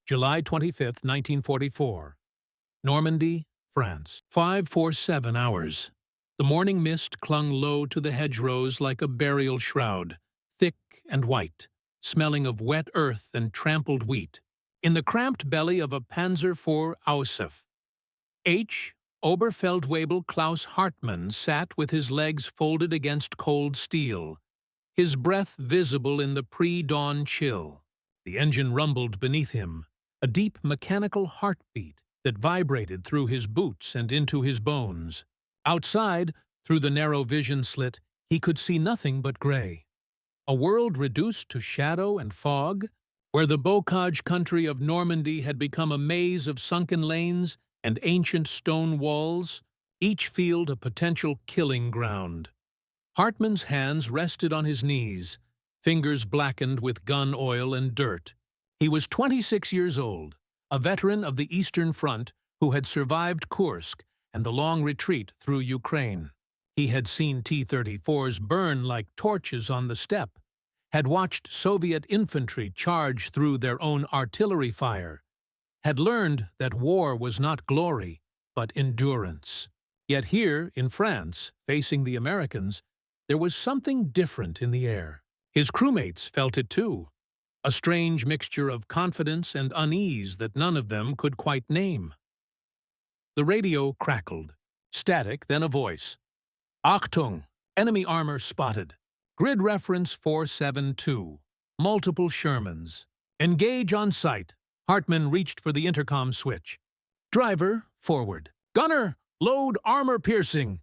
July 25, 1944. Normandy, France. 547 hours. The morning mist clung low to the hedgerows like a burial shroud, thick and white, smelling of wet earth and trampled wheat. In the cramped belly of a Panzer IV Ausf, H. Oberfeldwebel Klaus Hartmann sat with his legs folded against cold steel, his breath visible in the pre-dawn chill. The engine rumbled beneath him, a deep mechanical heartbeat that vibrated through his boots and into his bones. Outside, through the narrow vision slit, he could see nothing but gray. A world reduced to shadow and fog, where the bocage country of Normandy had become a maze of sunken lanes and ancient stone walls, each field a potential killing ground. Hartmann's hands rested on his knees, fingers blackened with gun oil and dirt. He was 26 years old, a veteran of the Eastern Front who had survived Kursk and the long retreat through Ukraine. He had seen T-34s burn like torches on the steppe, had watched Soviet infantry charge through their own artillery fire, had learned that war was not glory, but endurance. Yet here, in France, facing the Americans, there was something different in the air. His crewmates felt it too, a strange mixture of confidence and unease that none of them could quite name. The radio crackled. Static, then a voice. Achtung! Enemy armor spotted. Grid reference 472. Multiple Shermans. Engage on sight. Hartmann reached for the intercom switch. Driver, forward. Gunner, load armor piercing.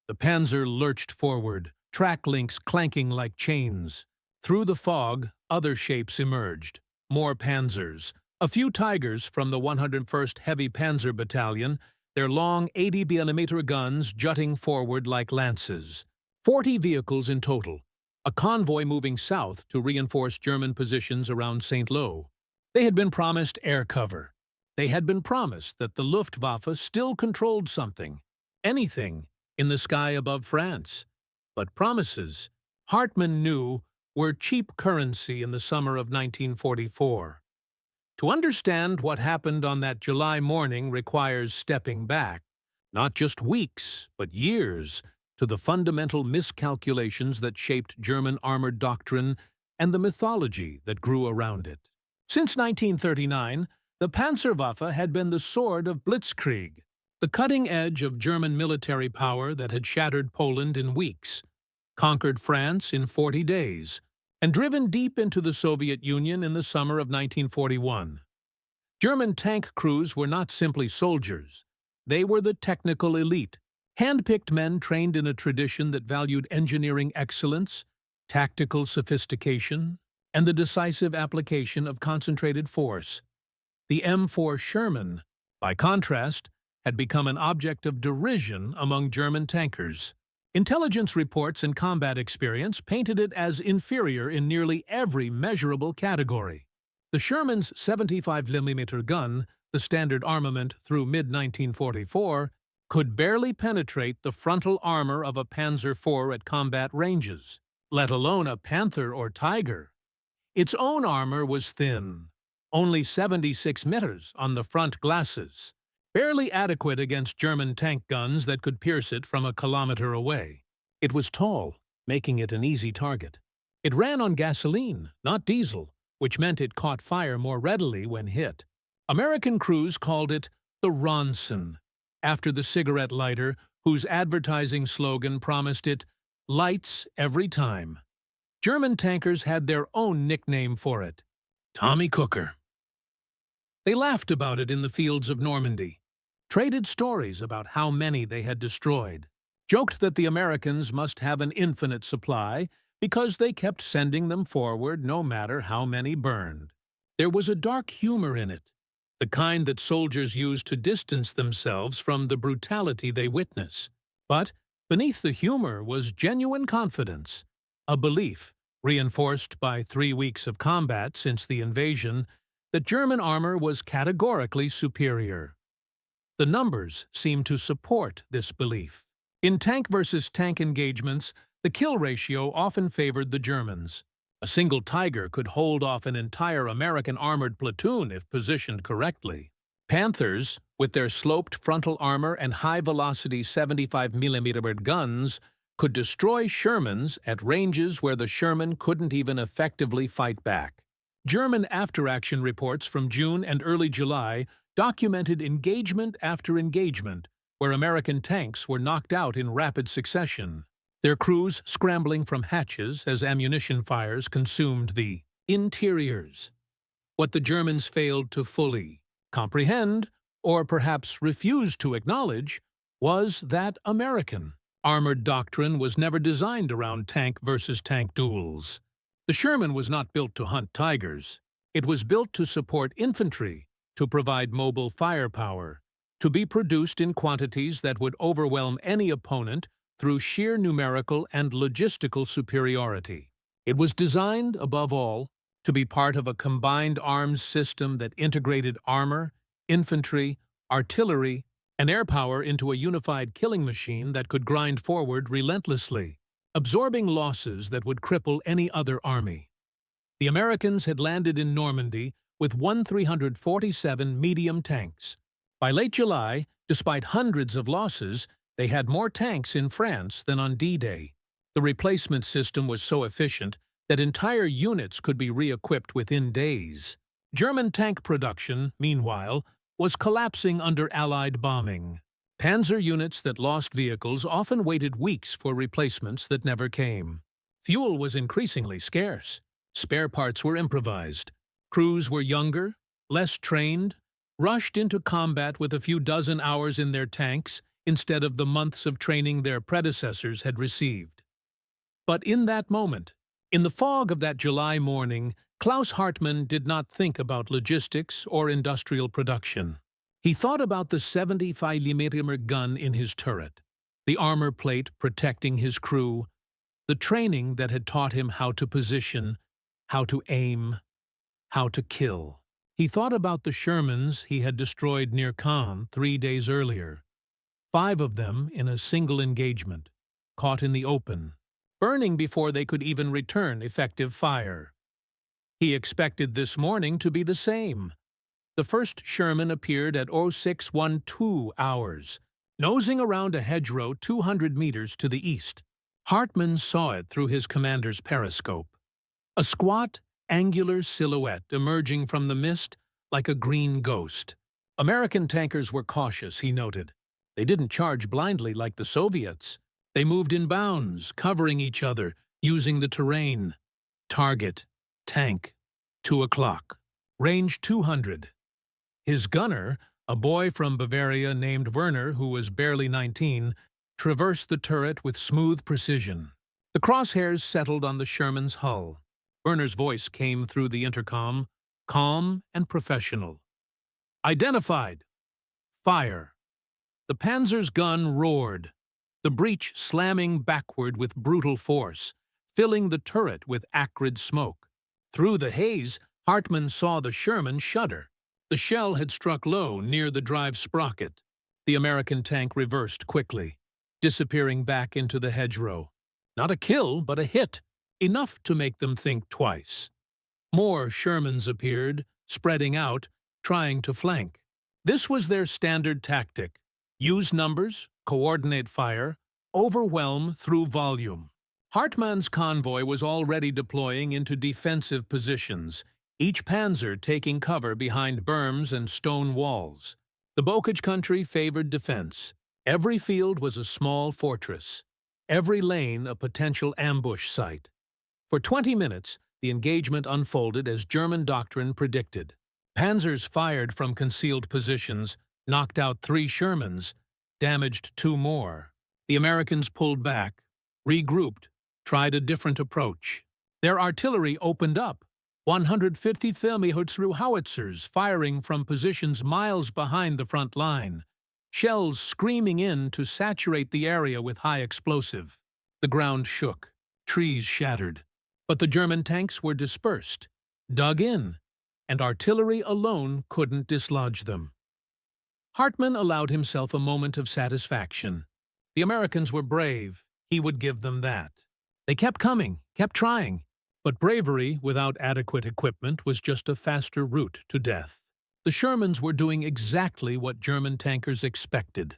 The Panzer lurched forward, track links clanking like chains. Through the fog, other shapes emerged. More Panzers. A few Tigers from the 101st Heavy Panzer Battalion, their long 80mm guns jutting forward like lances. 40 vehicles in total. A convoy moving south to reinforce German positions around St. Lo. They had been promised air cover. They had been promised that the Luftwaffe still controlled something, anything, in the sky above France. But promises, Hartmann knew, were cheap currency in the summer of 1944. To understand what happened on that July morning requires stepping back, not just weeks, but years, to the fundamental miscalculations that shaped German armored doctrine and the mythology that grew around it. Since 1939, the Panzerwaffe had been the sword of Blitzkrieg, the cutting edge of German military power that had shattered Poland in weeks, conquered France in 40 days, and driven deep into the Soviet Union in the summer of 1941. German tank crews were not simply soldiers. They were the technical elite, hand-picked men trained in a tradition that valued engineering excellence, tactical sophistication, and the decisive application of concentrated force. The M4 Sherman, by contrast, had become an object of derision among German tankers. Intelligence reports and combat experience painted it as inferior in nearly every measurable category. The Sherman's 75mm gun, the standard armament through mid-1944, could barely penetrate the frontal armor of a Panzer IV at combat ranges, let alone a Panther or Tiger. Its own armor was thin, only 76 meters on the front glasses, barely adequate against German tank guns that could pierce it from a kilometer away. It was tall, making it an easy target. It ran on gasoline, not diesel, which meant it caught fire more readily when hit. American crews called it the Ronson, after the cigarette lighter whose advertising slogan promised it lights every time. German tankers had their own nickname for it, Tommy Cooker. They laughed about it in the fields of Normandy, traded stories about how many they had destroyed, joked that the Americans must have an infinite supply because they kept sending them forward no matter how many burned. There was a dark humor in it, the kind that soldiers use to distance themselves from the brutality they witness. But beneath the humor was genuine confidence, a belief, reinforced by 3 weeks of combat since the invasion, that German armor was categorically superior. The numbers seemed to support this belief. In tank versus tank engagements, the kill ratio often favored the Germans. A single Tiger could hold off an entire American armored platoon if positioned correctly. Panthers, with their sloped frontal armor and high-velocity 75mm guns, could destroy Shermans at ranges where the Sherman couldn't even effectively fight back. German after-action reports from June and early July documented engagement after engagement, where American tanks were knocked out in rapid succession, their crews scrambling from hatches as ammunition fires consumed the interiors. What the Germans failed to fully comprehend, or perhaps refused to acknowledge, was that American armored doctrine was never designed around tank versus tank duels. The Sherman was not built to hunt tigers. It was built to support infantry, to provide mobile firepower, to be produced in quantities that would overwhelm any opponent through sheer numerical and logistical superiority. It was designed, above all, to be part of a combined arms system that integrated armor, infantry, artillery, and air power into a unified killing machine that could grind forward relentlessly, absorbing losses that would cripple any other army. The Americans had landed in Normandy with 347 medium tanks. By late July, despite hundreds of losses, they had more tanks in France than on D-Day. The replacement system was so efficient that entire units could be re-equipped within days. German tank production, meanwhile, was collapsing under Allied bombing. Panzer units that lost vehicles often waited weeks for replacements that never came. Fuel was increasingly scarce. Spare parts were improvised. Crews were younger, less trained, rushed into combat with a few dozen hours in their tanks instead of the months of training their predecessors had received. But in that moment, in the fog of that July morning, Klaus Hartmann did not think about logistics or industrial production. He thought about the 75mm gun in his turret, the armor plate protecting his crew, the training that had taught him how to position, how to aim, how to kill. He thought about the Shermans he had destroyed near Caen 3 days earlier. 5 of them in a single engagement, caught in the open, burning before they could even return effective fire. He expected this morning to be the same. The first Sherman appeared at 0612 hours, nosing around a hedgerow 200 meters to the east. Hartmann saw it through his commander's periscope. A squat, angular silhouette emerging from the mist like a green ghost. American tankers were cautious, he noted. They didn't charge blindly like the Soviets. They moved in bounds, covering each other, using the terrain. Target, tank, 2 o'clock. Range 200. His gunner, a boy from Bavaria named Werner who was barely 19, traversed the turret with smooth precision. The crosshairs settled on the Sherman's hull. Werner's voice came through the intercom, calm and professional. Identified. Fire. The Panzer's gun roared, the breech slamming backward with brutal force, filling the turret with acrid smoke. Through the haze, Hartmann saw the Sherman shudder. The shell had struck low near the drive sprocket. The American tank reversed quickly, disappearing back into the hedgerow. Not a kill, but a hit, enough to make them think twice. More Shermans appeared, spreading out, trying to flank. This was their standard tactic. Use numbers, coordinate fire, overwhelm through volume. Hartmann's convoy was already deploying into defensive positions, each panzer taking cover behind berms and stone walls. The Bocage country favored defense. Every field was a small fortress, every lane a potential ambush site. For 20 minutes, the engagement unfolded as German doctrine predicted. Panzers fired from concealed positions, knocked out 3 Shermans, damaged 2 more. The Americans pulled back, regrouped, tried a different approach. Their artillery opened up, 150 mm howitzers firing from positions miles behind the front line, shells screaming in to saturate the area with high explosive. The ground shook, trees shattered, but the German tanks were dispersed, dug in, and artillery alone couldn't dislodge them. Hartmann allowed himself a moment of satisfaction. The Americans were brave. He would give them that. They kept coming, kept trying. But bravery without adequate equipment was just a faster route to death. The Shermans were doing exactly what German tankers expected: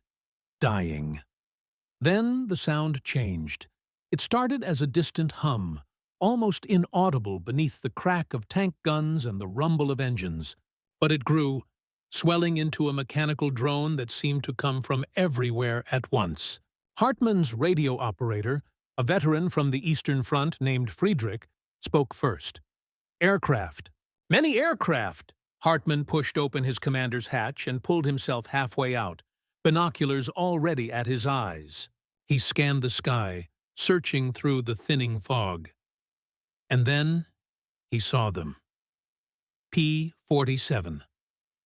dying. Then the sound changed. It started as a distant hum, almost inaudible beneath the crack of tank guns and the rumble of engines. But it grew, swelling into a mechanical drone that seemed to come from everywhere at once. Hartmann's radio operator, a veteran from the Eastern Front named Friedrich, spoke first. "Aircraft. Many aircraft!" Hartmann pushed open his commander's hatch and pulled himself halfway out, binoculars already at his eyes. He scanned the sky, searching through the thinning fog. And then he saw them. P-47.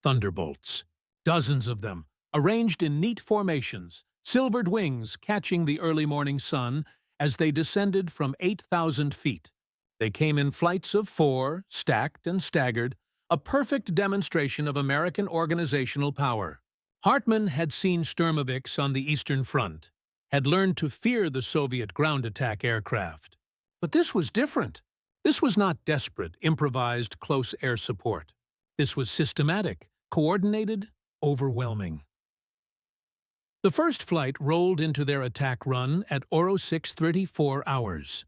Thunderbolts. Dozens of them, arranged in neat formations, silvered wings catching the early morning sun as they descended from 8,000 feet. They came in flights of 4, stacked and staggered, a perfect demonstration of American organizational power. Hartmann had seen Sturmovix on the Eastern Front, had learned to fear the Soviet ground attack aircraft. But this was different. This was not desperate, improvised close air support. This was systematic, coordinated, overwhelming. The first flight rolled into their attack run at 06:34 hours.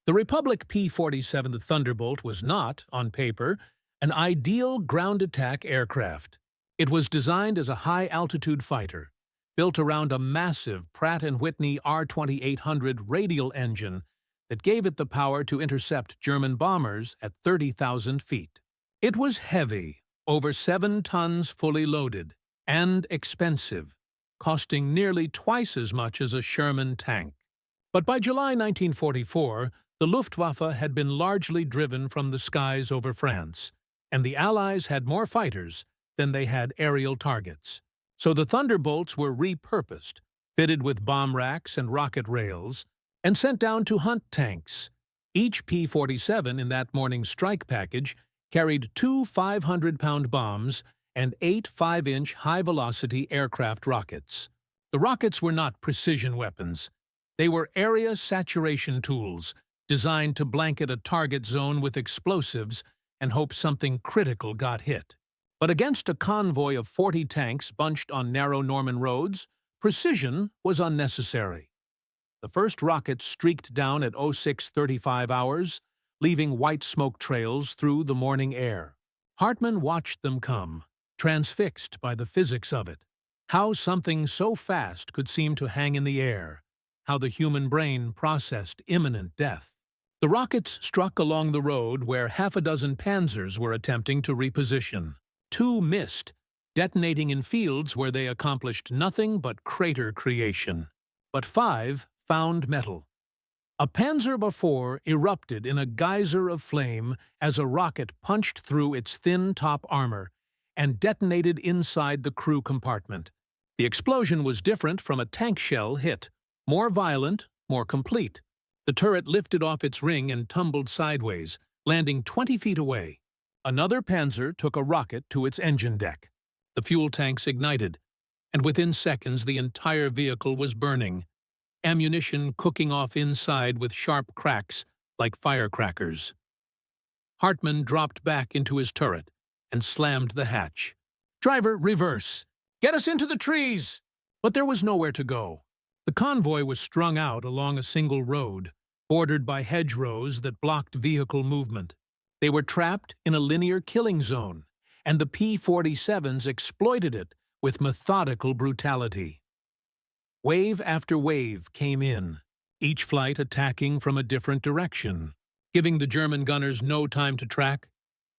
The Republic P-47 Thunderbolt was not, on paper, an ideal ground attack aircraft. It was designed as a high-altitude fighter, built around a massive Pratt & Whitney R-2800 radial engine that gave it the power to intercept German bombers at 30,000 feet. It was heavy, over 7 tons fully loaded, and expensive, costing nearly twice as much as a Sherman tank. But by July 1944, the Luftwaffe had been largely driven from the skies over France, and the Allies had more fighters than they had aerial targets. So the Thunderbolts were repurposed, fitted with bomb racks and rocket rails, and sent down to hunt tanks. Each P-47 in that morning's strike package carried 2 500-pound bombs and 8 5-inch high-velocity aircraft rockets. The rockets were not precision weapons. They were area saturation tools, designed to blanket a target zone with explosives and hope something critical got hit. But against a convoy of 40 tanks bunched on narrow Norman roads, precision was unnecessary. The first rockets streaked down at 06:35 hours, leaving white smoke trails through the morning air. Hartmann watched them come, transfixed by the physics of it. How something so fast could seem to hang in the air, how the human brain processed imminent death. The rockets struck along the road where half a dozen panzers were attempting to reposition. 2 missed, detonating in fields where they accomplished nothing but crater creation. But 5 found metal. A Panzer IV erupted in a geyser of flame as a rocket punched through its thin top armor and detonated inside the crew compartment. The explosion was different from a tank shell hit, more violent, more complete. The turret lifted off its ring and tumbled sideways, landing 20 feet away. Another Panzer took a rocket to its engine deck. The fuel tanks ignited, and within seconds the entire vehicle was burning, ammunition cooking off inside with sharp cracks like firecrackers. Hartmann dropped back into his turret and slammed the hatch. "Driver, reverse! Get us into the trees!" But there was nowhere to go. The convoy was strung out along a single road, bordered by hedgerows that blocked vehicle movement. They were trapped in a linear killing zone, and the P-47s exploited it with methodical brutality. Wave after wave came in, each flight attacking from a different direction, giving the German gunners no time to track,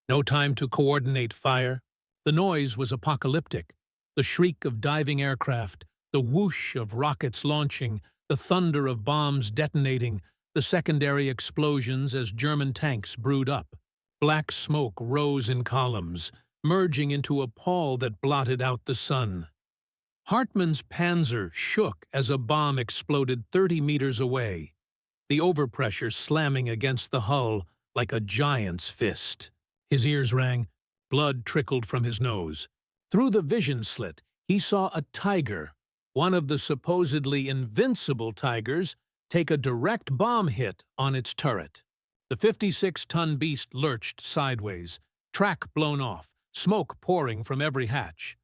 no time to coordinate fire. The noise was apocalyptic, the shriek of diving aircraft, the whoosh of rockets launching, the thunder of bombs detonating, the secondary explosions as German tanks brewed up. Black smoke rose in columns, merging into a pall that blotted out the sun. Hartmann's Panzer shook as a bomb exploded 30 meters away, the overpressure slamming against the hull like a giant's fist. His ears rang, blood trickled from his nose. Through the vision slit, he saw a Tiger, one of the supposedly invincible Tigers, take a direct bomb hit on its turret. The 56-ton beast lurched sideways, track blown off, smoke pouring from every hatch.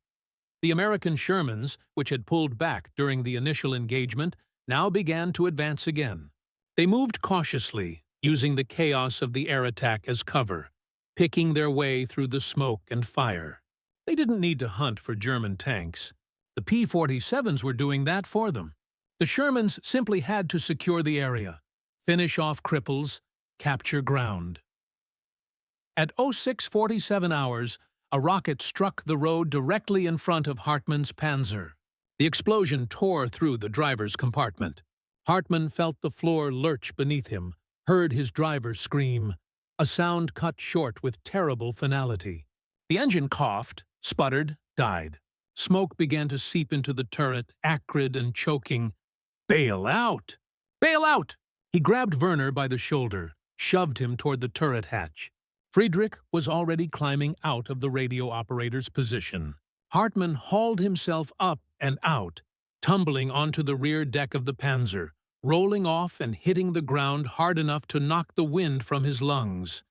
The American Shermans, which had pulled back during the initial engagement, now began to advance again. They moved cautiously, using the chaos of the air attack as cover, picking their way through the smoke and fire. They didn't need to hunt for German tanks. The P-47s were doing that for them. The Shermans simply had to secure the area, finish off cripples, capture ground. At 06:47 hours, a rocket struck the road directly in front of Hartmann's Panzer. The explosion tore through the driver's compartment. Hartmann felt the floor lurch beneath him, heard his driver scream, a sound cut short with terrible finality. The engine coughed, sputtered, died. Smoke began to seep into the turret, acrid and choking. "Bail out! Bail out!" He grabbed Werner by the shoulder, shoved him toward the turret hatch. Friedrich was already climbing out of the radio operator's position. Hartmann hauled himself up and out, tumbling onto the rear deck of the Panzer, rolling off and hitting the ground hard enough to knock the wind from his lungs.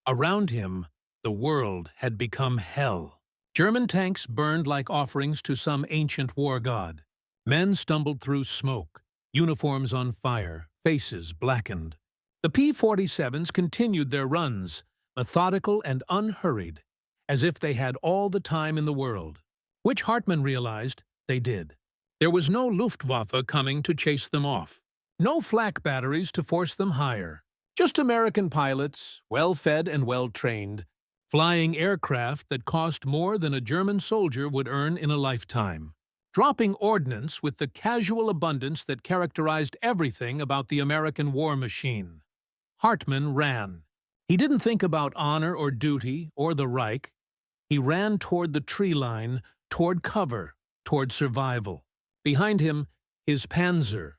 Around him, the world had become hell. German tanks burned like offerings to some ancient war god. Men stumbled through smoke, uniforms on fire, faces blackened. The P-47s continued their runs, methodical and unhurried, as if they had all the time in the world, which Hartmann realized they did. There was no Luftwaffe coming to chase them off, no flak batteries to force them higher, just American pilots, well-fed and well-trained, flying aircraft that cost more than a German soldier would earn in a lifetime, dropping ordnance with the casual abundance that characterized everything about the American war machine. Hartmann ran. He didn't think about honor or duty or the Reich. He ran toward the tree line, toward cover, toward survival. Behind him, his Panzer,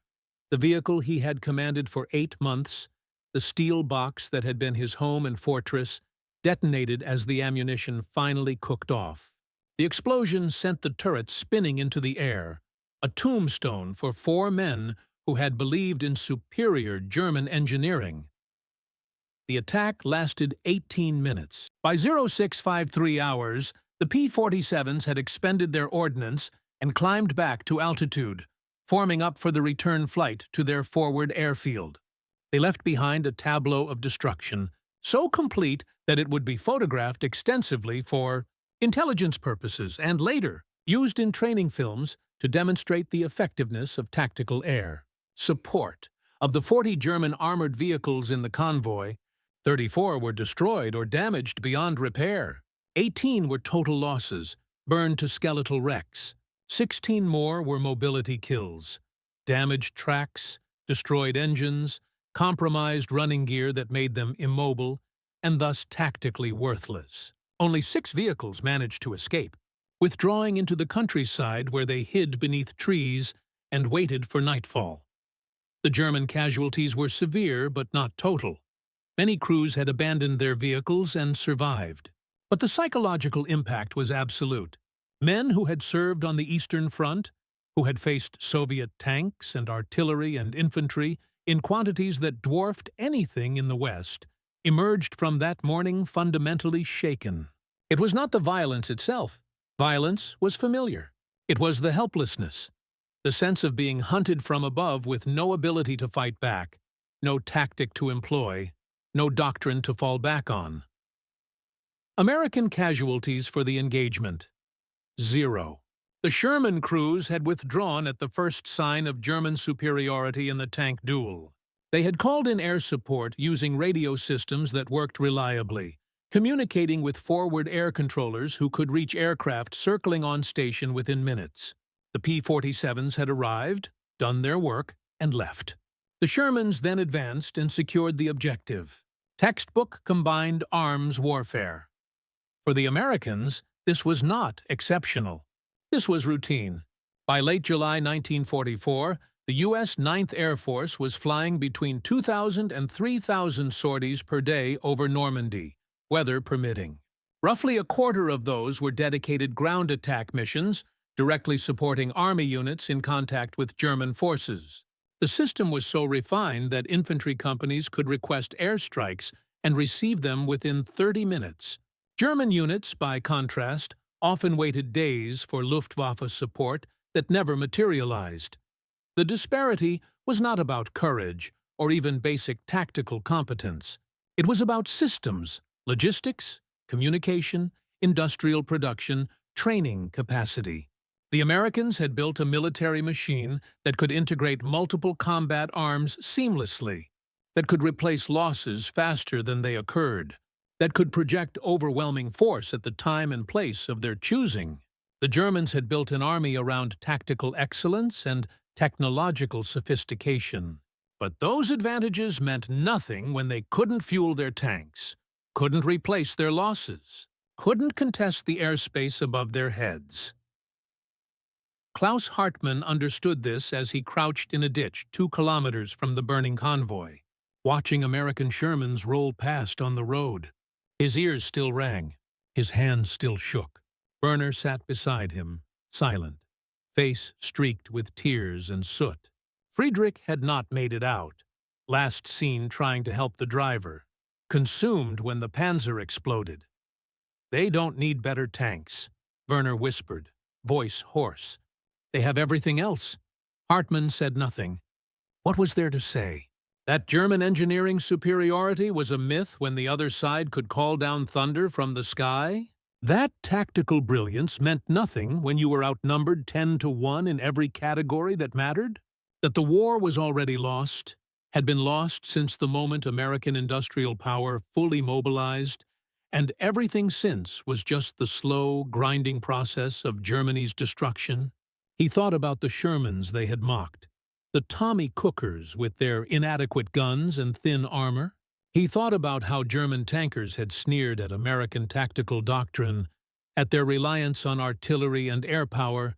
the vehicle he had commanded for 8 months, the steel box that had been his home and fortress, detonated as the ammunition finally cooked off. The explosion sent the turret spinning into the air, a tombstone for 4 men who had believed in superior German engineering. The attack lasted 18 minutes. By 0653 hours, the P-47s had expended their ordnance and climbed back to altitude, forming up for the return flight to their forward airfield. They left behind a tableau of destruction, so complete that it would be photographed extensively for intelligence purposes and later used in training films to demonstrate the effectiveness of tactical air support. Of the 40 German armored vehicles in the convoy, 34 were destroyed or damaged beyond repair. 18 were total losses, burned to skeletal wrecks. 16 more were mobility kills. Damaged tracks, destroyed engines, compromised running gear that made them immobile and thus tactically worthless. Only 6 vehicles managed to escape, withdrawing into the countryside where they hid beneath trees and waited for nightfall. The German casualties were severe but not total. Many crews had abandoned their vehicles and survived. But the psychological impact was absolute. Men who had served on the Eastern Front, who had faced Soviet tanks and artillery and infantry in quantities that dwarfed anything in the West, emerged from that morning fundamentally shaken. It was not the violence itself. Violence was familiar. It was the helplessness, the sense of being hunted from above with no ability to fight back, no tactic to employ, no doctrine to fall back on. American casualties for the engagement: 0. The Sherman crews had withdrawn at the first sign of German superiority in the tank duel. They had called in air support using radio systems that worked reliably, communicating with forward air controllers who could reach aircraft circling on station within minutes. The P-47s had arrived, done their work, and left. The Shermans then advanced and secured the objective: textbook combined arms warfare. For the Americans, this was not exceptional. This was routine. By late July 1944, the U.S. 9th Air Force was flying between 2,000 and 3,000 sorties per day over Normandy, weather permitting. Roughly a quarter of those were dedicated ground attack missions, directly supporting Army units in contact with German forces. The system was so refined that infantry companies could request airstrikes and receive them within 30 minutes. German units, by contrast, often waited days for Luftwaffe support that never materialized. The disparity was not about courage or even basic tactical competence. It was about systems, logistics, communication, industrial production, training capacity. The Americans had built a military machine that could integrate multiple combat arms seamlessly, that could replace losses faster than they occurred, that could project overwhelming force at the time and place of their choosing. The Germans had built an army around tactical excellence and technological sophistication. But those advantages meant nothing when they couldn't fuel their tanks, couldn't replace their losses, couldn't contest the airspace above their heads. Klaus Hartmann understood this as he crouched in a ditch 2 kilometers from the burning convoy, watching American Shermans roll past on the road. His ears still rang, his hands still shook. Werner sat beside him, silent, face streaked with tears and soot. Friedrich had not made it out, last seen trying to help the driver, consumed when the Panzer exploded. "They don't need better tanks," Werner whispered, voice hoarse. "They have everything else." Hartmann said nothing. What was there to say? That German engineering superiority was a myth when the other side could call down thunder from the sky? That tactical brilliance meant nothing when you were outnumbered 10-1 in every category that mattered? That the war was already lost, had been lost since the moment American industrial power fully mobilized, and everything since was just the slow, grinding process of Germany's destruction? He thought about the Shermans they had mocked, the Tommy Cookers with their inadequate guns and thin armor. He thought about how German tankers had sneered at American tactical doctrine, at their reliance on artillery and air power,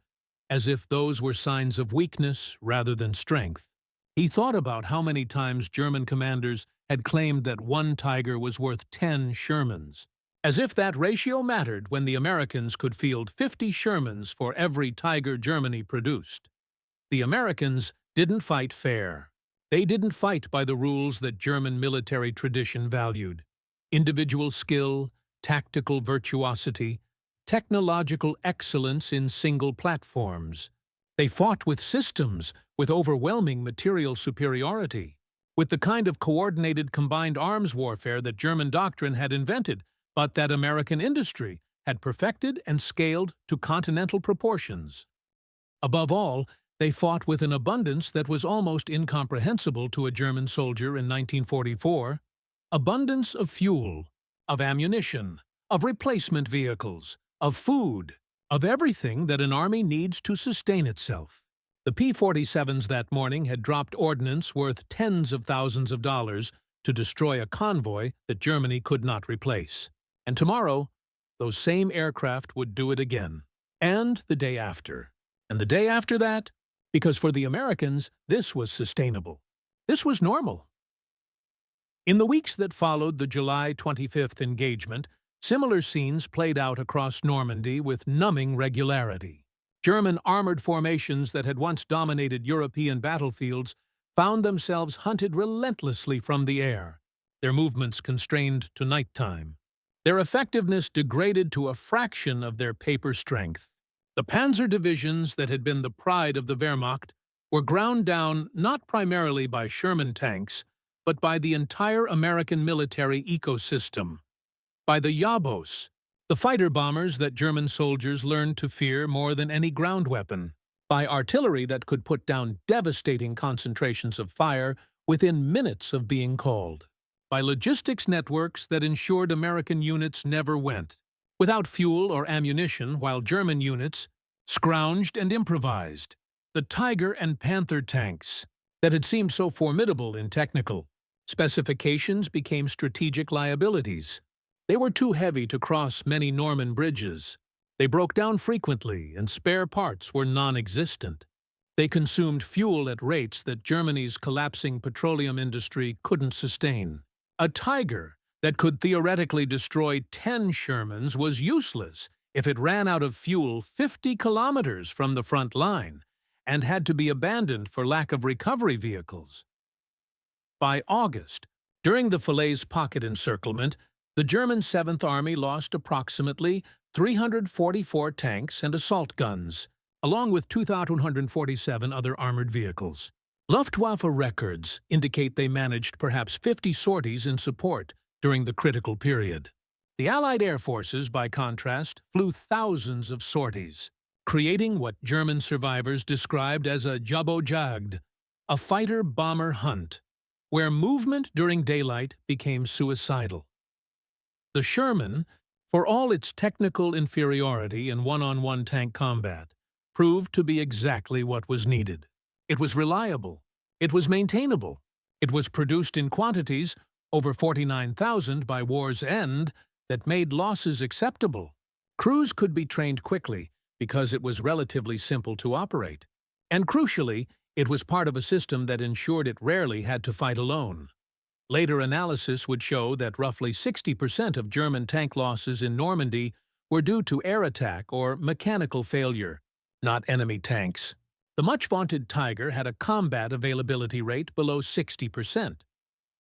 as if those were signs of weakness rather than strength. He thought about how many times German commanders had claimed that 1 Tiger was worth 10 Shermans, as if that ratio mattered when the Americans could field 50 Shermans for every Tiger Germany produced. The Americans didn't fight fair. They didn't fight by the rules that German military tradition valued: individual skill, tactical virtuosity, technological excellence in single platforms. They fought with systems, with overwhelming material superiority, with the kind of coordinated combined arms warfare that German doctrine had invented, but that American industry had perfected and scaled to continental proportions. Above all, they fought with an abundance that was almost incomprehensible to a German soldier in 1944, abundance of fuel, of ammunition, of replacement vehicles, of food, of everything that an army needs to sustain itself. The P-47s that morning had dropped ordnance worth tens of thousands of dollars to destroy a convoy that Germany could not replace. And tomorrow, those same aircraft would do it again. And the day after. And the day after that, because for the Americans, this was sustainable. This was normal. In the weeks that followed the July 25th engagement, similar scenes played out across Normandy with numbing regularity. German armored formations that had once dominated European battlefields found themselves hunted relentlessly from the air, their movements constrained to nighttime, their effectiveness degraded to a fraction of their paper strength. The panzer divisions that had been the pride of the Wehrmacht were ground down not primarily by Sherman tanks, but by the entire American military ecosystem, by the Jabos, the fighter bombers that German soldiers learned to fear more than any ground weapon, by artillery that could put down devastating concentrations of fire within minutes of being called, by logistics networks that ensured American units never went without fuel or ammunition, while German units scrounged and improvised. The Tiger and Panther tanks that had seemed so formidable in technical specifications became strategic liabilities. They were too heavy to cross many Norman bridges. They broke down frequently, and spare parts were non-existent. They consumed fuel at rates that Germany's collapsing petroleum industry couldn't sustain. A Tiger that could theoretically destroy 10 Shermans was useless if it ran out of fuel 50 kilometers from the front line, and had to be abandoned for lack of recovery vehicles. By August, during the Falaise Pocket encirclement, the German 7th Army lost approximately 344 tanks and assault guns, along with 2,147 other armored vehicles. Luftwaffe records indicate they managed perhaps 50 sorties in support during the critical period. The Allied air forces, by contrast, flew thousands of sorties, creating what German survivors described as a Jabojagd, a fighter-bomber hunt, where movement during daylight became suicidal. The Sherman, for all its technical inferiority in one-on-one tank combat, proved to be exactly what was needed. It was reliable. It was maintainable. It was produced in quantities, over 49,000 by war's end, that made losses acceptable. Crews could be trained quickly because it was relatively simple to operate. And crucially, it was part of a system that ensured it rarely had to fight alone. Later analysis would show that roughly 60% of German tank losses in Normandy were due to air attack or mechanical failure, not enemy tanks. The much-vaunted Tiger had a combat availability rate below 60%,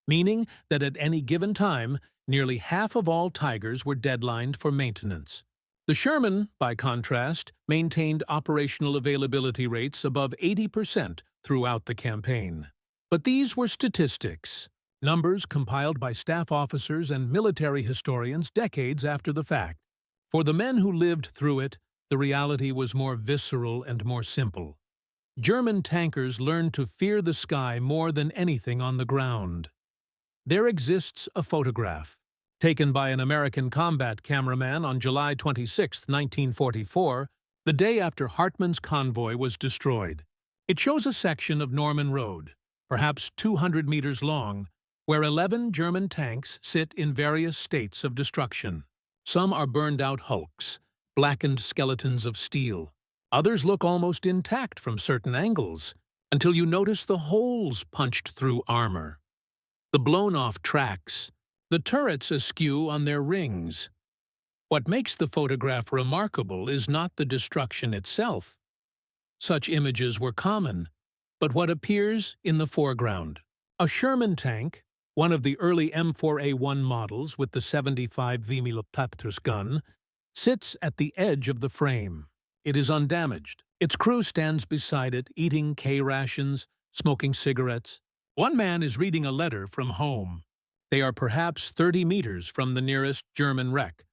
meaning that at any given time, nearly half of all Tigers were deadlined for maintenance. The Sherman, by contrast, maintained operational availability rates above 80% throughout the campaign. But these were statistics, numbers compiled by staff officers and military historians decades after the fact. For the men who lived through it, the reality was more visceral and more simple. German tankers learned to fear the sky more than anything on the ground. There exists a photograph, taken by an American combat cameraman on July 26, 1944, the day after Hartmann's convoy was destroyed. It shows a section of Norman Road, perhaps 200 meters long, where 11 German tanks sit in various states of destruction. Some are burned-out hulks, blackened skeletons of steel. Others look almost intact from certain angles, until you notice the holes punched through armor, the blown-off tracks, the turrets askew on their rings. What makes the photograph remarkable is not the destruction itself. Such images were common, but what appears in the foreground. A Sherman tank, one of the early M4A1 models with the 75 mm gun, sits at the edge of the frame. It is undamaged. Its crew stands beside it, eating K-rations, smoking cigarettes. One man is reading a letter from home. They are perhaps 30 meters from the nearest German wreck,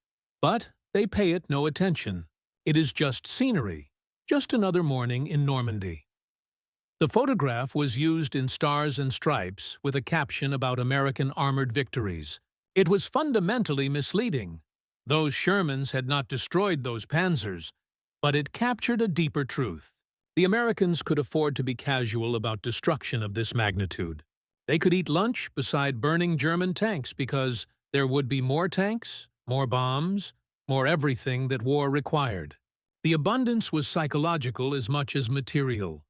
but they pay it no attention. It is just scenery, just another morning in Normandy. The photograph was used in Stars and Stripes with a caption about American armored victories. It was fundamentally misleading. Those Shermans had not destroyed those panzers, but it captured a deeper truth. The Americans could afford to be casual about destruction of this magnitude. They could eat lunch beside burning German tanks because there would be more tanks, more bombs, more everything that war required. The abundance was psychological as much as material.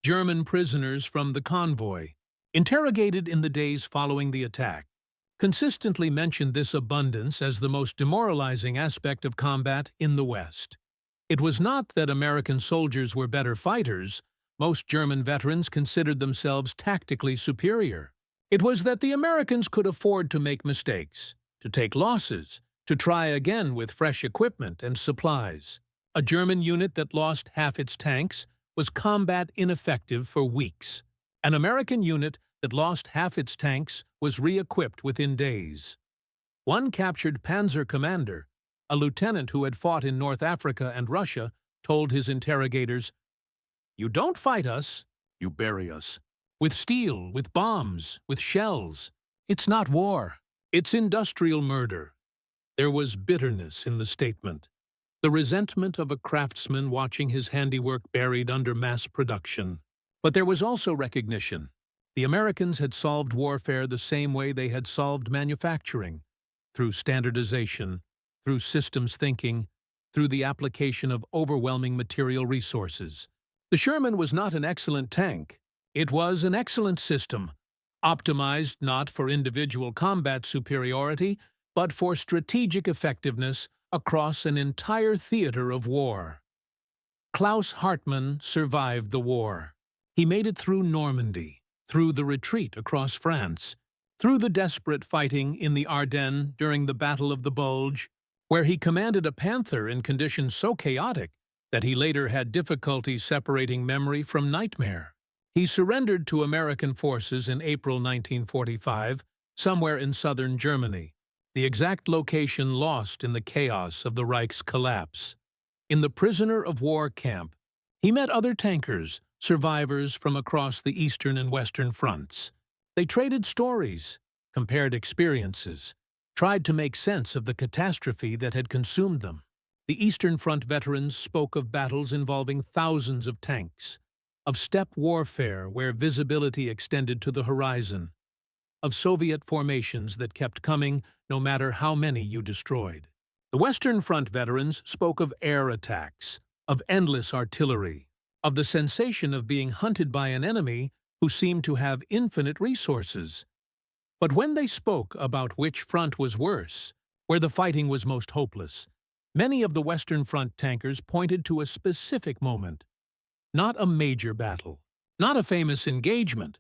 German prisoners from the convoy, interrogated in the days following the attack, consistently mentioned this abundance as the most demoralizing aspect of combat in the West. It was not that American soldiers were better fighters. Most German veterans considered themselves tactically superior. It was that the Americans could afford to make mistakes, to take losses, to try again with fresh equipment and supplies. A German unit that lost half its tanks was combat ineffective for weeks. An American unit that lost half its tanks was re-equipped within days. One captured panzer commander, a lieutenant who had fought in North Africa and Russia, told his interrogators, "You don't fight us, you bury us. With steel, with bombs, with shells. It's not war. It's industrial murder." There was bitterness in the statement, the resentment of a craftsman watching his handiwork buried under mass production. But there was also recognition. The Americans had solved warfare the same way they had solved manufacturing, through standardization, through systems thinking, through the application of overwhelming material resources. The Sherman was not an excellent tank. It was an excellent system, optimized not for individual combat superiority, but for strategic effectiveness across an entire theater of war. Klaus Hartmann survived the war. He made it through Normandy, through the retreat across France, through the desperate fighting in the Ardennes during the Battle of the Bulge, where he commanded a Panther in conditions so chaotic that he later had difficulty separating memory from nightmare. He surrendered to American forces in April 1945, somewhere in southern Germany, the exact location lost in the chaos of the Reich's collapse. In the prisoner of war camp, he met other tankers, survivors from across the Eastern and Western fronts. They traded stories, compared experiences, tried to make sense of the catastrophe that had consumed them. The Eastern Front veterans spoke of battles involving thousands of tanks, of steppe warfare where visibility extended to the horizon, of Soviet formations that kept coming no matter how many you destroyed. The Western Front veterans spoke of air attacks, of endless artillery, of the sensation of being hunted by an enemy who seemed to have infinite resources. But when they spoke about which front was worse, where the fighting was most hopeless, many of the Western Front tankers pointed to a specific moment. Not a major battle, not a famous engagement,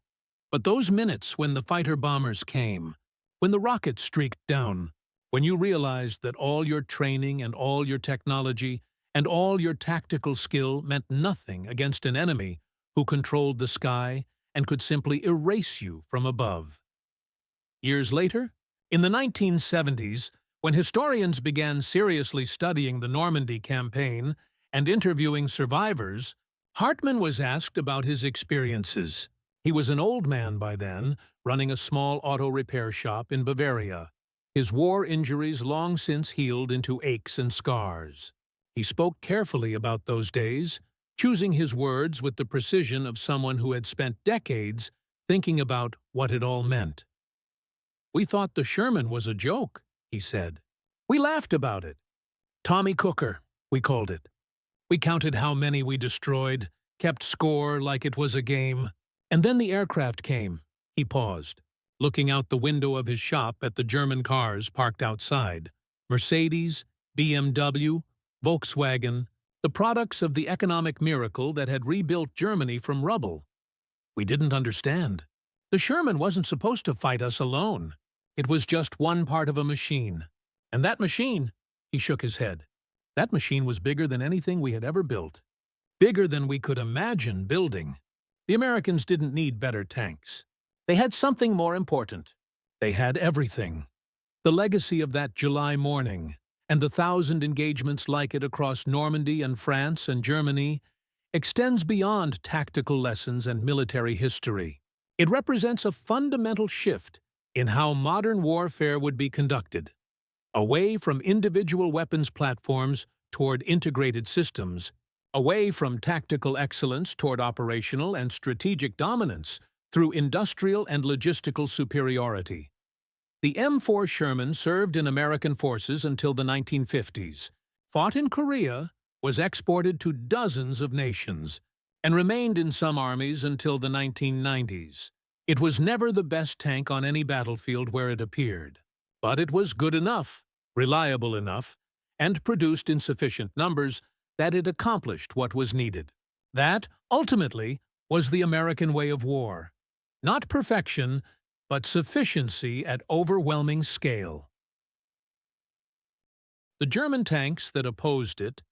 but those minutes when the fighter-bombers came, when the rockets streaked down, when you realized that all your training and all your technology and all your tactical skill meant nothing against an enemy who controlled the sky and could simply erase you from above. Years later, in the 1970s, when historians began seriously studying the Normandy campaign and interviewing survivors, Hartmann was asked about his experiences. He was an old man by then, running a small auto repair shop in Bavaria. His war injuries long since healed into aches and scars. He spoke carefully about those days, choosing his words with the precision of someone who had spent decades thinking about what it all meant. "We thought the Sherman was a joke," he said. "We laughed about it. Tommy Cooker, we called it. We counted how many we destroyed, kept score like it was a game. And then the aircraft came." He paused, looking out the window of his shop at the German cars parked outside. Mercedes, BMW, Volkswagen, the products of the economic miracle that had rebuilt Germany from rubble. We didn't understand. The Sherman wasn't supposed to fight us alone. It was just one part of a machine. And that machine, he shook his head, that machine was bigger than anything we had ever built. Bigger than we could imagine building. The Americans didn't need better tanks. They had something more important. They had everything. The legacy of that July morning, and the 1,000 engagements like it across Normandy and France and Germany, extends beyond tactical lessons and military history. It represents a fundamental shift in how modern warfare would be conducted, away from individual weapons platforms toward integrated systems, away from tactical excellence toward operational and strategic dominance through industrial and logistical superiority. The M4 Sherman served in American forces until the 1950s, fought in Korea, was exported to dozens of nations, and remained in some armies until the 1990s. It was never the best tank on any battlefield where it appeared, but it was good enough, reliable enough, and produced in sufficient numbers that it accomplished what was needed. That, ultimately, was the American way of war. Not perfection, but sufficiency at overwhelming scale. The German tanks that opposed it,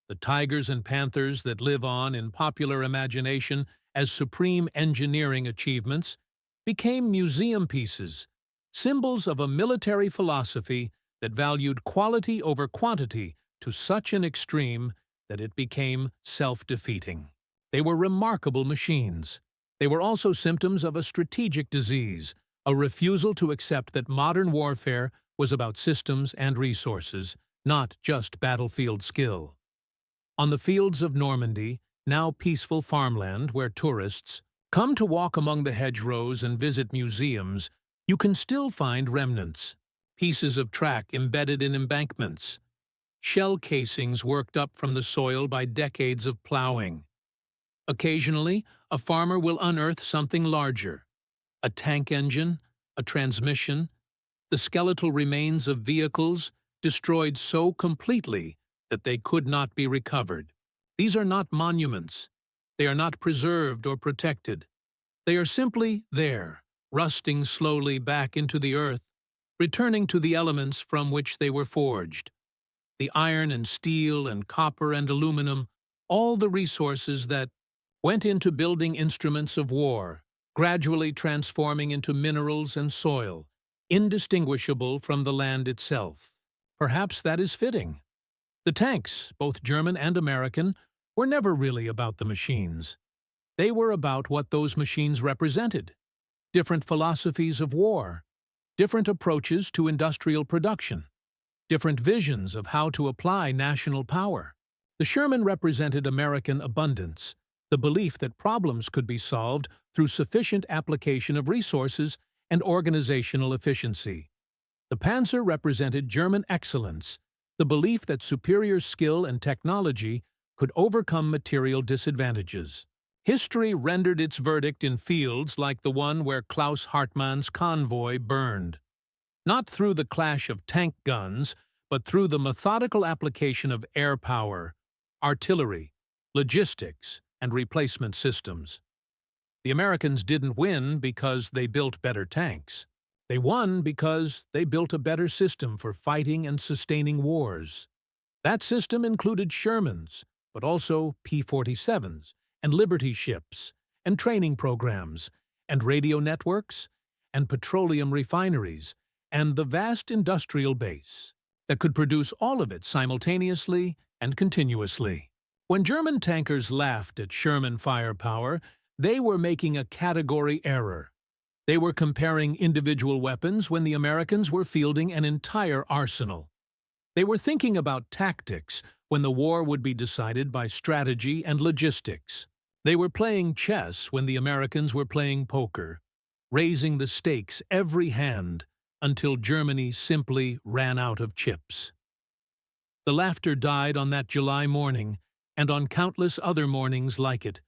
the Tigers and Panthers that live on in popular imagination as supreme engineering achievements, became museum pieces, symbols of a military philosophy that valued quality over quantity to such an extreme that it became self-defeating. They were remarkable machines. They were also symptoms of a strategic disease, a refusal to accept that modern warfare was about systems and resources, not just battlefield skill. On the fields of Normandy, now peaceful farmland where tourists come to walk among the hedgerows and visit museums, you can still find remnants, pieces of track embedded in embankments, shell casings worked up from the soil by decades of plowing. Occasionally, a farmer will unearth something larger, a tank engine, a transmission, the skeletal remains of vehicles destroyed so completely that they could not be recovered. These are not monuments. They are not preserved or protected. They are simply there, rusting slowly back into the earth, returning to the elements from which they were forged. The iron and steel and copper and aluminum, all the resources that went into building instruments of war, gradually transforming into minerals and soil, indistinguishable from the land itself. Perhaps that is fitting. The tanks, both German and American, were never really about the machines. They were about what those machines represented: different philosophies of war, different approaches to industrial production, different visions of how to apply national power. The Sherman represented American abundance, the belief that problems could be solved through sufficient application of resources and organizational efficiency. The Panzer represented German excellence, the belief that superior skill and technology could overcome material disadvantages. History rendered its verdict in fields like the one where Klaus Hartmann's Convoy burned. Not through the clash of tank guns, but through the methodical application of air power, artillery, logistics, and replacement systems. The Americans didn't win because they built better tanks. They won because they built a better system for fighting and sustaining wars. That system included Shermans, but also P-47s, and Liberty ships, and training programs, and radio networks, and petroleum refineries, and the vast industrial base that could produce all of it simultaneously and continuously. When German tankers laughed at Sherman firepower, they were making a category error. They were comparing individual weapons when the Americans were fielding an entire arsenal. They were thinking about tactics when the war would be decided by strategy and logistics. They were playing chess when the Americans were playing poker, raising the stakes every hand until Germany simply ran out of chips. The laughter died on that July morning, and on countless other mornings like it,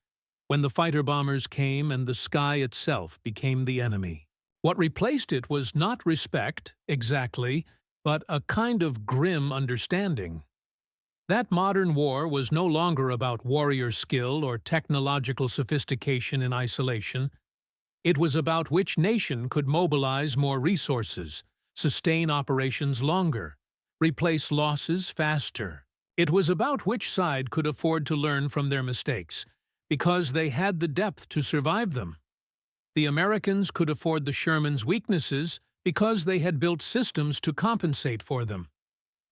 when the fighter-bombers came and the sky itself became the enemy. What replaced it was not respect, exactly, but a kind of grim understanding. That modern war was no longer about warrior skill or technological sophistication in isolation. It was about which nation could mobilize more resources, sustain operations longer, replace losses faster. It was about which side could afford to learn from their mistakes, because they had the depth to survive them. The Americans could afford the Sherman's weaknesses because they had built systems to compensate for them.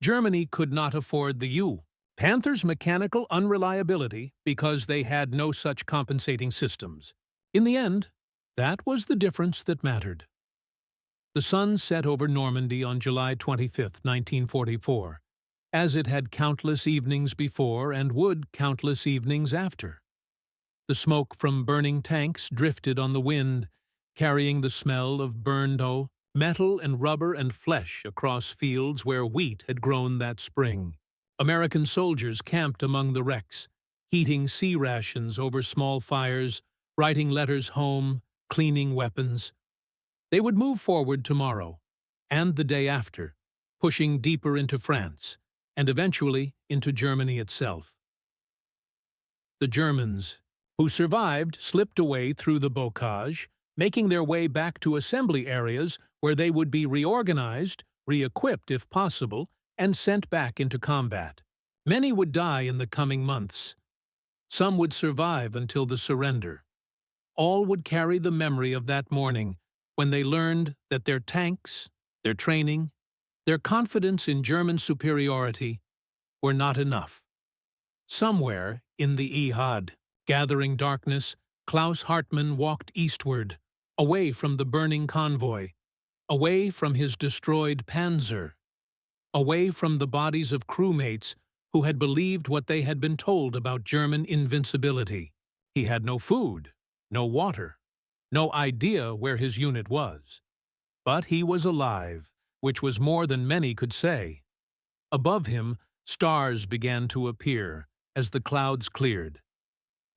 Germany could not afford the Panther's mechanical unreliability because they had no such compensating systems. In the end, that was the difference that mattered. The sun set over Normandy on July 25, 1944, as it had countless evenings before and would countless evenings after. The smoke from burning tanks drifted on the wind, carrying the smell of burned metal and rubber and flesh across fields where wheat had grown that spring. American soldiers camped among the wrecks, heating sea rations over small fires, writing letters home, cleaning weapons. They would move forward tomorrow, and the day after, pushing deeper into France, and eventually into Germany itself. The Germans, who survived, slipped away through the bocage, making their way back to assembly areas where they would be reorganized, re-equipped if possible, and sent back into combat. Many would die in the coming months. Some would survive until the surrender. All would carry the memory of that morning when they learned that their tanks, their training, their confidence in German superiority were not enough. Somewhere in the Ehad, gathering darkness, Klaus Hartmann walked eastward, away from the burning convoy, away from his destroyed Panzer, away from the bodies of crewmates who had believed what they had been told about German invincibility. He had no food, no water, no idea where his unit was. But he was alive, which was more than many could say. Above him, stars began to appear as the clouds cleared.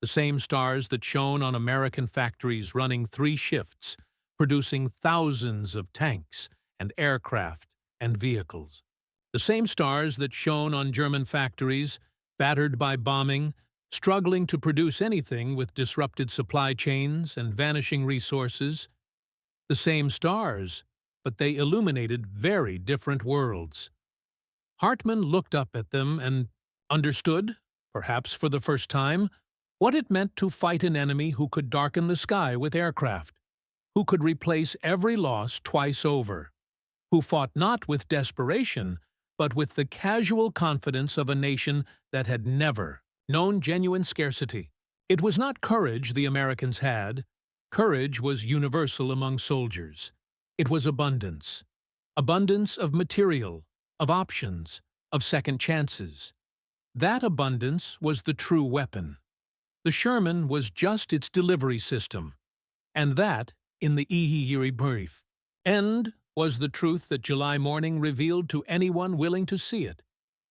The same stars that shone on American factories running 3 shifts, producing thousands of tanks and aircraft and vehicles. The same stars that shone on German factories, battered by bombing, struggling to produce anything with disrupted supply chains and vanishing resources. The same stars, but they illuminated very different worlds. Hartmann looked up at them and understood, perhaps for the first time, what it meant to fight an enemy who could darken the sky with aircraft, who could replace every loss twice over, who fought not with desperation, but with the casual confidence of a nation that had never known genuine scarcity. It was not courage the Americans had. Courage was universal among soldiers. It was abundance. Abundance of material, of options, of second chances. That abundance was the true weapon. The Sherman was just its delivery system, and that in the Ihihiri brief. End was the truth that July morning revealed to anyone willing to see it,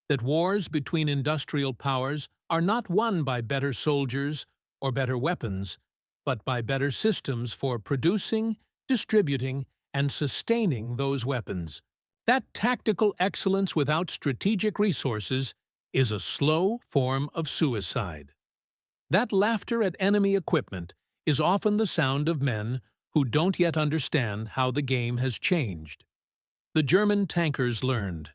that wars between industrial powers are not won by better soldiers or better weapons, but by better systems for producing, distributing, and sustaining those weapons. That tactical excellence without strategic resources is a slow form of suicide. That laughter at enemy equipment is often the sound of men who don't yet understand how the game has changed. The German tankers learned.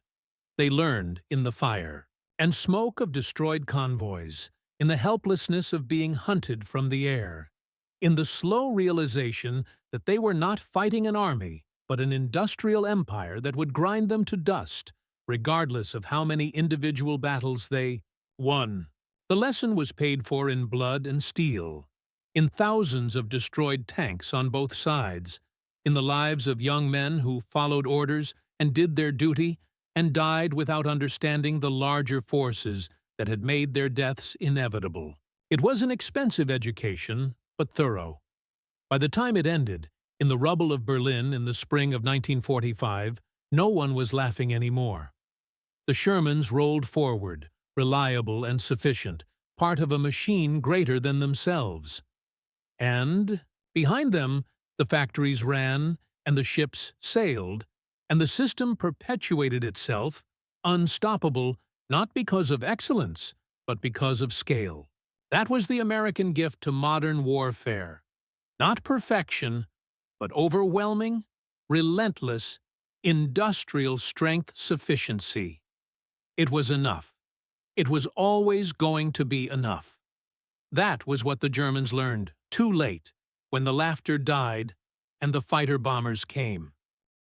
They learned in the fire and smoke of destroyed convoys, in the helplessness of being hunted from the air, in the slow realization that they were not fighting an army, but an industrial empire that would grind them to dust, regardless of how many individual battles they won. The lesson was paid for in blood and steel, in thousands of destroyed tanks on both sides, in the lives of young men who followed orders and did their duty and died without understanding the larger forces that had made their deaths inevitable. It was an expensive education, but thorough. By the time it ended, in the rubble of Berlin in the spring of 1945, no one was laughing anymore. The Shermans rolled forward, reliable and sufficient, part of a machine greater than themselves. And, behind them, the factories ran, and the ships sailed, and the system perpetuated itself, unstoppable, not because of excellence, but because of scale. That was the American gift to modern warfare. Not perfection, but overwhelming, relentless, industrial strength sufficiency. It was enough. It was always going to be enough. That was what the Germans learned, too late, when the laughter died and the fighter-bombers came.